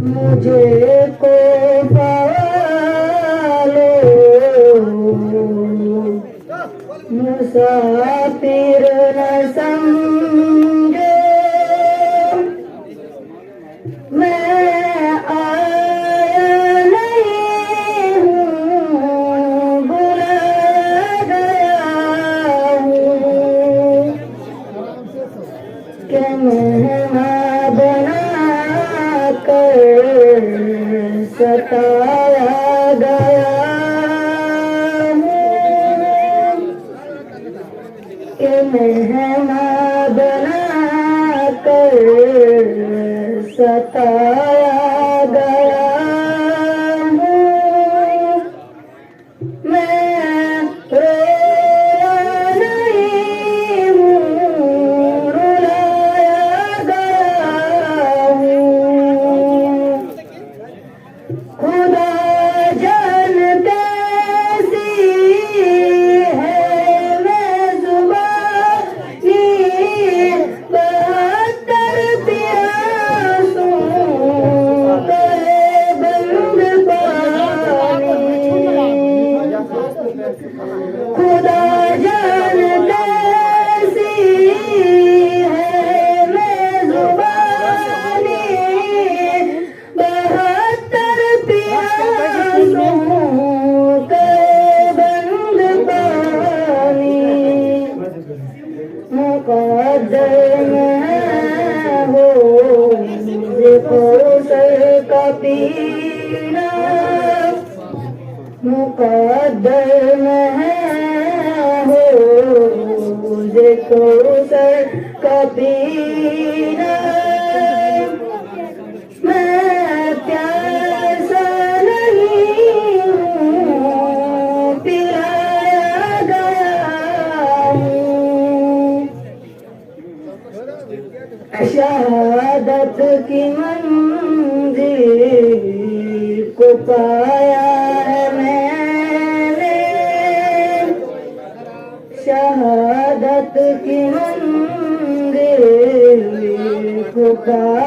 मुझे को पालो मुसाफिर न समझो मैं आया नहीं हूँ बुला गया हूँ कि मेहमान बना कर सताया गया हूँ कि मेहमान बना कर सताया गया हूँ मैं रोया नहीं हूँ रुलाया गया हूँ खुदा जान कैसी है मैं जुबानी बहत्तर प्यासों करे बंद पानी खुदा जान कैसी है मैं जुबानी बहत्तर प्यासों करे बंद पानी मुकद्दर में हो कौसर का पीना मुकद्दर में हो कौसर का पीना मैं प्यासा नहीं हूँ पिलाया गया हूँ शहादत की मंजिल को पाया है मैंने शहादत की मंजिल को पाया